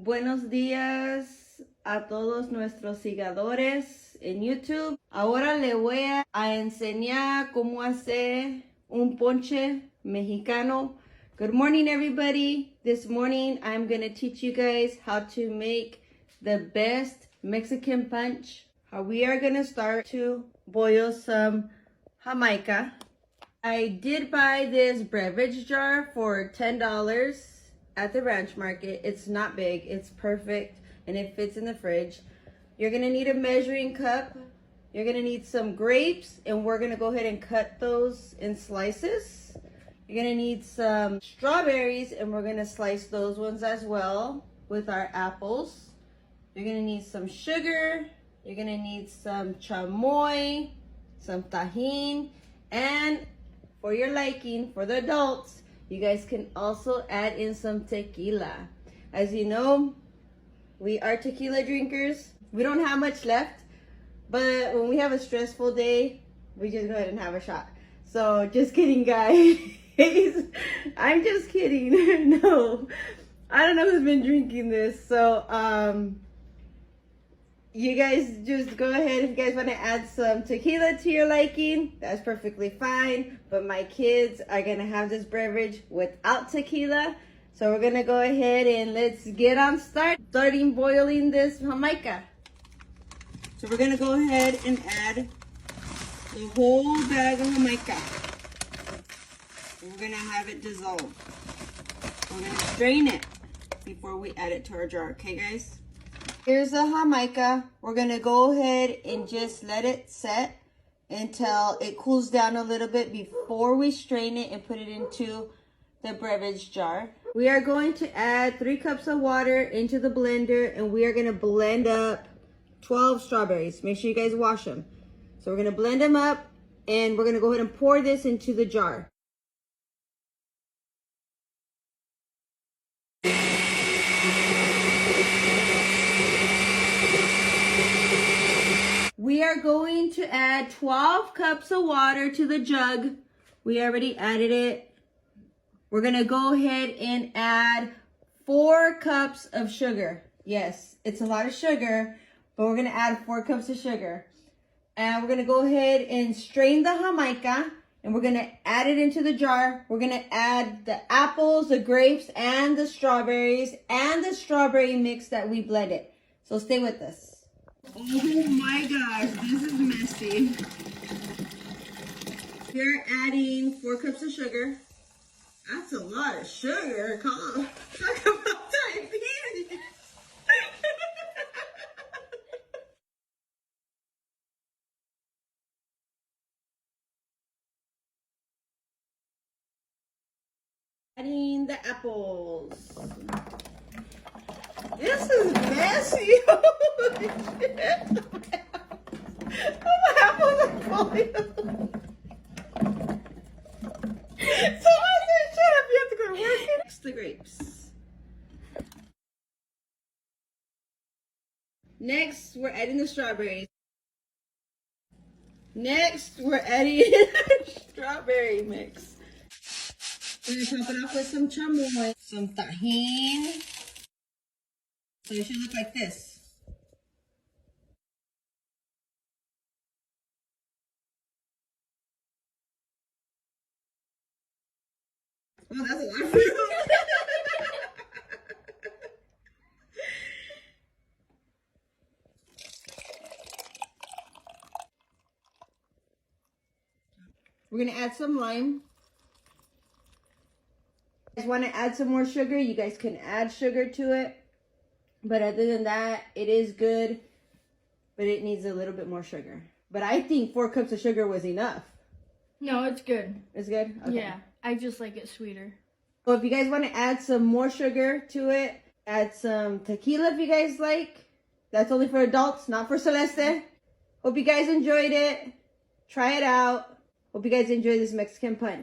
Buenos días a todos nuestros seguidores en YouTube. Ahora le voy a enseñar cómo hacer un ponche mexicano. Good morning, everybody. This morning, I'm going to teach you guys how to make the best Mexican punch. We are going to start to boil some Jamaica. I did buy this beverage jar for $10 at the ranch market. It's not big, it's perfect, and it fits in the fridge. You're gonna need a measuring cup. You're gonna need some grapes, and we're gonna go ahead and cut those in slices. You're gonna need some strawberries, and we're gonna slice those ones as well with our apples. You're gonna need some sugar. You're gonna need some chamoy, some tajin, and for your liking, for the adults, you guys can also add in some tequila. As you know, we are tequila drinkers. We don't have much left, but when we have a stressful day, we just go ahead and have a shot. So just kidding, guys. I'm just kidding. No, I don't know who's been drinking this. So you guys just go ahead. If you guys want to add some tequila to your liking, that's perfectly fine. But my kids are going to have this beverage without tequila. So we're going to go ahead and let's get on starting boiling this Jamaica. So we're going to go ahead and add the whole bag of Jamaica. We're going to have it dissolve. We're going to strain it before we add it to our jar. Okay, guys? Here's the Jamaica. We're gonna go ahead and just let it set until it cools down a little bit before we strain it and put it into the beverage jar. We are going to add 3 cups of water into the blender, and we are gonna blend up 12 strawberries. Make sure you guys wash them. So we're gonna blend them up, and we're gonna go ahead and pour this into the jar. We are going to add 12 cups of water to the jug. We already added it. We're going to go ahead and add 4 cups of sugar. Yes, it's a lot of sugar, but we're going to add 4 cups of sugar. And we're going to go ahead and strain the Jamaica, and we're going to add it into the jar. We're going to add the apples, the grapes, and the strawberries, and the strawberry mix that we blended. So stay with us. Oh my gosh, this is messy. You're adding 4 cups of sugar. That's a lot of sugar. Come on. Talk about diabetes. Adding the apples. This is messy. Holy shit. The apples are falling. So I said, shut up, you have to go to work. Mix the grapes. Next, we're adding the strawberries. Next, we're adding strawberry mix. We're gonna top it off with some chamoy, some tajin. So it should look like this. Oh, that's a lot of fruit. We're gonna add some lime. If you guys want to add some more sugar, you guys can add sugar to it. But other than that, it is good, but it needs a little bit more sugar. But I think 4 cups of sugar was enough. No, it's good. It's good? Okay. Yeah, I just like it sweeter. So if you guys want to add some more sugar to it, add some tequila if you guys like. That's only for adults, not for Celeste. Hope you guys enjoyed it. Try it out. Hope you guys enjoy this Mexican punch.